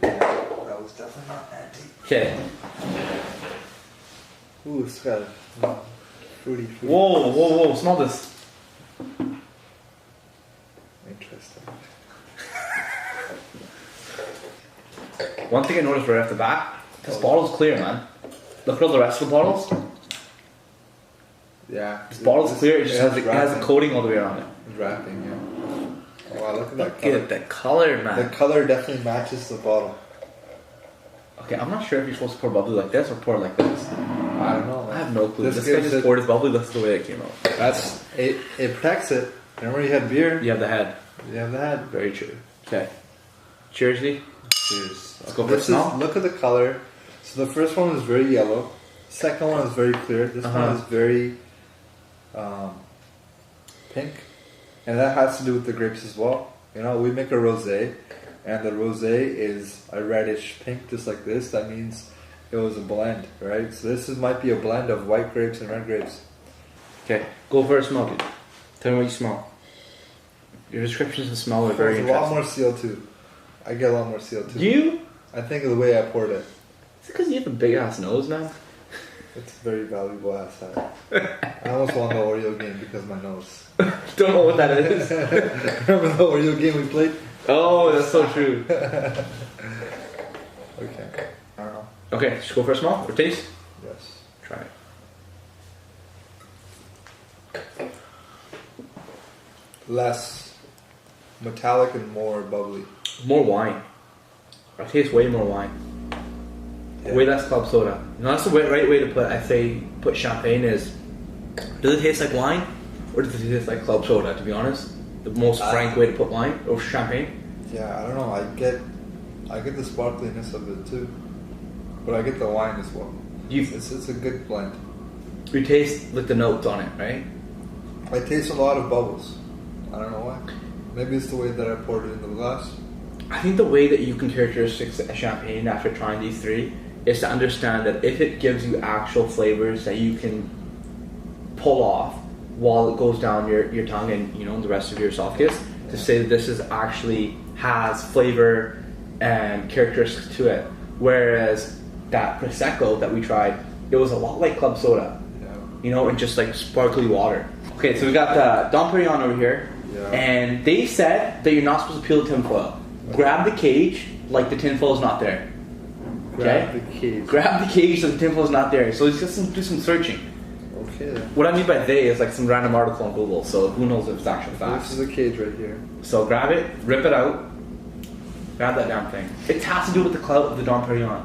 Yeah, that was definitely not anti. Okay. Ooh, it's got fruity. Whoa. Smell this. Interesting. One thing I noticed right off the bat, this bottle's clear, man. Look at all the rest of the bottles. Yeah. This bottle's clear. It just has a coating all the way around it. It's wrapping, yeah. Oh, wow, look at that Look color. at the color, man. The color definitely matches the bottle. Okay, I'm not sure if you're supposed to pour bubbly like this or pour it like this. I don't know. I have no clue. This guy gives just poured his bubbly. That's the way it came out. That's it. It protects it. Remember, you had beer. You have the head. You have the head. Very true. Okay. Cheers, Lee. Cheers. Let's go for a smell. Look at the color. So the first one is very yellow. Second one is very clear. This one is very pink, and that has to do with the grapes as well. You know, we make a rosé, and the rosé is a reddish pink, just like this. That means it was a blend, right? So might be a blend of white grapes and red grapes. Okay, go for a smell, dude. Tell me what you smell. Your descriptions of smell are very There's interesting. a lot more CO2. I get a lot more CO2. You? I think of the way I poured it. It's because you have a big ass nose, man. It's a very valuable asset. I almost won the Oreo game because of my nose. Don't know what that is. Remember the Oreo game we played? Oh, that's so true. Okay. I don't know. Okay, just go for a smell or taste. Yes. Try it. Less metallic and more bubbly. More wine. I taste way more wine. Yeah. Way less club soda. You know, that's the right way to put champagne is. Does it taste like wine, or does it taste like club soda? To be honest, the most frank way to put wine or champagne. Yeah, I don't know. I get the sparkliness of it too, but I get the wine as well. It's a good blend. You taste like the notes on it, right? I taste a lot of bubbles. I don't know why. Maybe it's the way that I poured it in the glass. I think the way that you can characterize a champagne after trying these three is to understand that if it gives you actual flavors that you can pull off while it goes down your tongue and the rest of your esophagus, to say that this is actually has flavor and characteristics to it. Whereas that Prosecco that we tried, it was a lot like club soda, and just like sparkly water. Okay, so we got the Dom Perignon over here, and they said that you're not supposed to peel the tinfoil. Grab the cage like the tinfoil is not there. Okay? Grab the cage so the tinfoil is not there. So just do some searching. Okay. What I mean by they is like some random article on Google, so who knows if it's actual facts. This is a cage right here. So grab it, rip it out, grab that damn thing. It has to do with the clout of the Dom Perignon.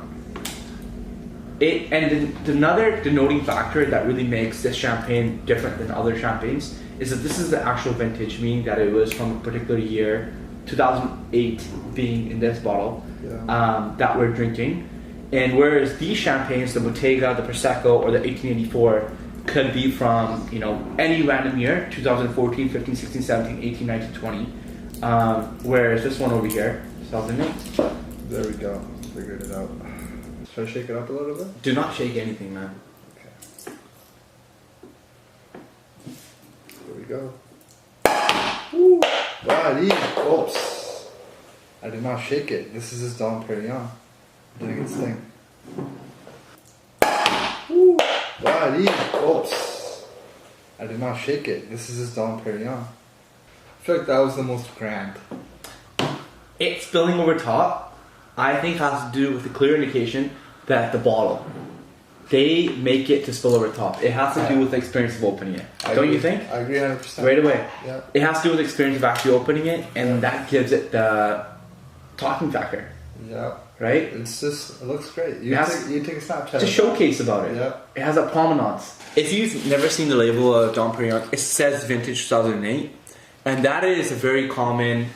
Another denoting factor that really makes this champagne different than other champagnes is that this is the actual vintage, meaning that it was from a particular year, 2008 being in this bottle, that we're drinking. And whereas these champagnes, the Bottega, the Prosecco, or the 1884, could be from any random year, 2014, 15, 16, 17, 18, 19, 20. Whereas this one over here, 2008. There we go. Figured it out. Should I shake it up a little bit? Do not shake anything, man. Okay. There we go. Woo! Buddy! Oops. I did not shake it. This is his Dom Perignon. Doing its thing. Woo! Buddy! Oops. I did not shake it. This is his Dom Perignon. I feel like that was the most grand. It spilling over top, I think, has to do with the clear indication that the bottle, they make it to spill over top. It has to do with the experience of opening it. Don't you think? I agree 100%. Right away. Yeah. It has to do with the experience of actually opening it, and that gives it the talking factor. Yeah. Right? It looks great. You take a Snapchat. It's a showcase about it. Yeah. It has that provenance. If you've never seen the label of Dom Perignon, it says vintage 2008, and that is a very common,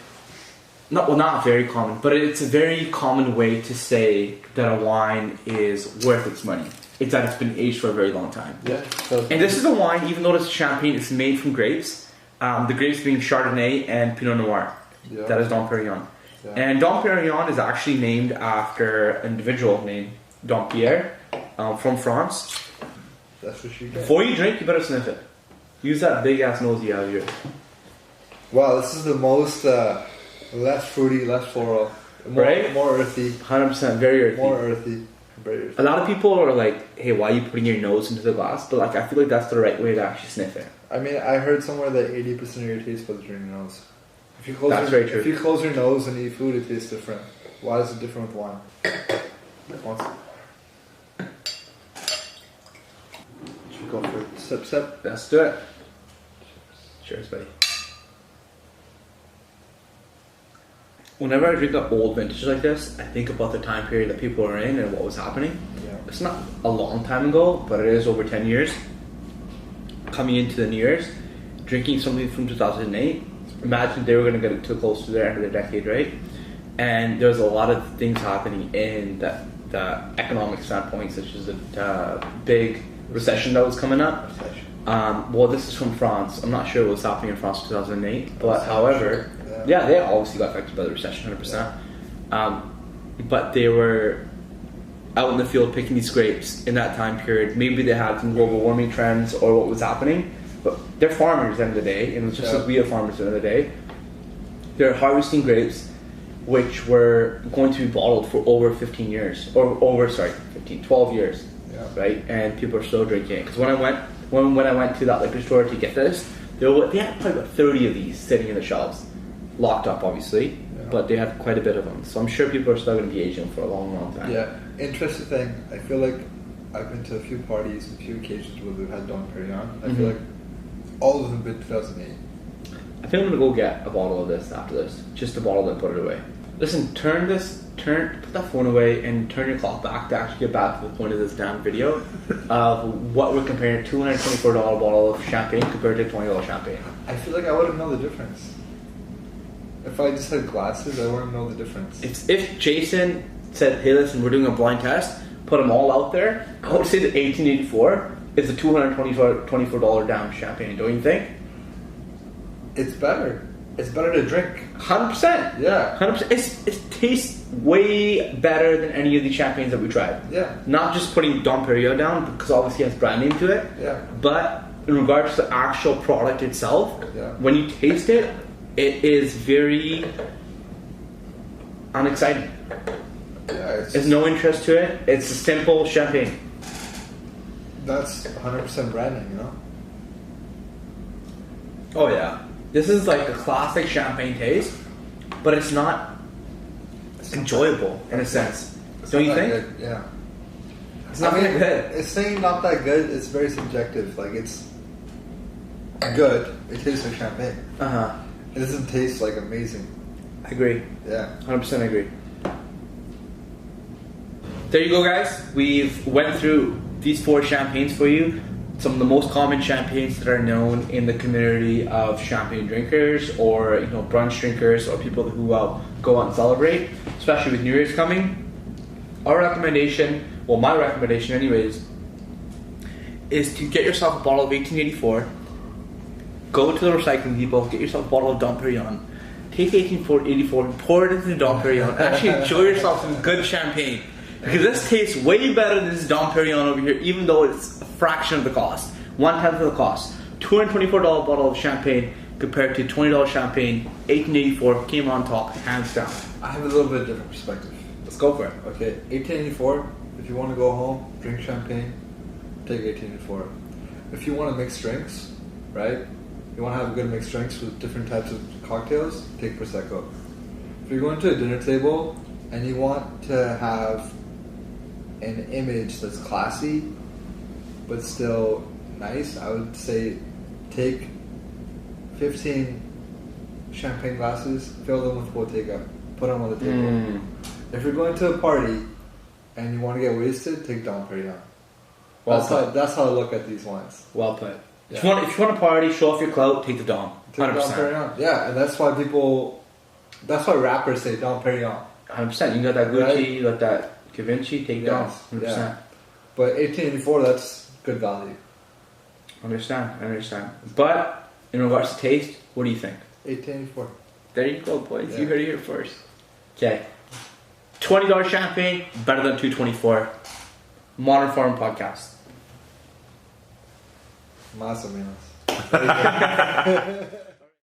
not very common, but it's a very common way to say that a wine is worth its money. It's that it's been aged for a very long time. Yeah. And this is a wine, even though it's champagne, it's made from grapes. The grapes being Chardonnay and Pinot Noir. Yeah. That is Dom Perignon. Yeah. And Dom Perignon is actually named after an individual named Dom Pierre from France. That's what she did. Before you drink, you better sniff it. Use that big ass nose you have here. Wow, this is the most less fruity, less floral, more earthy. 100% very earthy. More earthy. Very earthy. A lot of people are like, hey, why are you putting your nose into the glass? But like, I feel like that's the right way to actually sniff it. I mean, I heard somewhere that 80% of your taste buds are in your nose. If you close very true. If you close your nose and eat food, it tastes different. Why is it different with wine? Should we go for Sip, sip. Let's do it. Cheers, buddy. Whenever I drink an old vintage like this, I think about the time period that people are in and what was happening. Yeah. It's not a long time ago, but it is over 10 years. Coming into the New Year's, drinking something from 2008. Imagine they were going to get it too close to the end of the decade, right? And there's a lot of things happening in the economic standpoint, such as the big recession that was coming up. Well, this is from France. I'm not sure what's happening in France in 2008, but however, yeah, they obviously got affected by the recession, 100%. But they were out in the field picking these grapes in that time period. Maybe they had some global warming trends or what was happening, but they're farmers at the end of the day, and it's just like we are farmers at the end of the day. They're harvesting grapes which were going to be bottled for over 15 years, or over, 12 years, right? And people are still drinking it. Because when I went to that liquor store to get this, they had probably about 30 of these sitting in the shelves, locked up obviously, but they had quite a bit of them. So I'm sure people are still going to be aging for a long, long time. Yeah, interesting thing. I feel like I've been to a few parties, a few occasions where we've had Dom Perignon. I feel like all of them have been 2008. I think I'm gonna go get a bottle of this after this, just a bottle and put it away. Listen, put that phone away and turn your clock back to actually get back to the point of this damn video of what we're comparing a $224 bottle of champagne compared to $20 champagne. I feel like I wouldn't know the difference. If I just had glasses, I wouldn't know the difference. If Jason said, hey listen, we're doing a blind test, put them all out there, I would say that 1884 is a $224 damn champagne, don't you think? It's better. It's better to drink. 100%. Yeah. 100%. It tastes way better than any of the champagnes that we tried. Yeah. Not just putting Dom Perignon down, because obviously it has brand name to it. Yeah. But in regards to the actual product itself, when you taste it, it is very unexciting. Yeah. There's no interest to it. It's a simple champagne. That's 100% branding, you know? Oh yeah. This is like a classic champagne taste, but it's not enjoyable in a sense. Don't you think? Good. Yeah. It's not that good. It's saying not that good. It's very subjective. Like it's good. It tastes like champagne. It doesn't taste like amazing. I agree. Yeah. 100% agree. There you go, guys. We've went through these 4 champagnes for you. Some of the most common champagnes that are known in the community of champagne drinkers, or brunch drinkers, or people who go out and celebrate, especially with New Year's coming. Our recommendation, well, my recommendation, anyways, is to get yourself a bottle of 1884. Go to the recycling depot, get yourself a bottle of Dom Perignon. Take 1884 and pour it into the Dom Perignon. Actually, enjoy yourself some good champagne. Because this tastes way better than this Dom Perignon over here, even though it's a fraction of the cost. 1/10 of the cost. $224 bottle of champagne compared to $20 champagne. 1884 came on top, hands down. I have a little bit different perspective. Let's go for it. Okay, 1884. If you want to go home, drink champagne, take 1884. If you want to mix drinks, right? You want to have good mixed drinks with different types of cocktails, take Prosecco. If you're going to a dinner table and you want to have an image that's classy but still nice, I would say take 15 champagne glasses, fill them with Bottega, put them on the table. If you're going to a party and you want to get wasted, take Dom Perignon. That's how I look at these wines. Well put. Yeah. If you want to party, show off your clout, take the Dom. 100%. Dom Perignon. Yeah, and that's why rappers say Dom Perignon. 100%. You got that Gucci, right? You got that Givenchy, take Dom. 100%. Yeah. But 1884, that's good value. Understand. But in regards to taste, what do you think? 1884. There you go, boys. Yeah. You heard it here first. Okay. $20 champagne, better than $224. Modern Farm Podcast. Más o menos.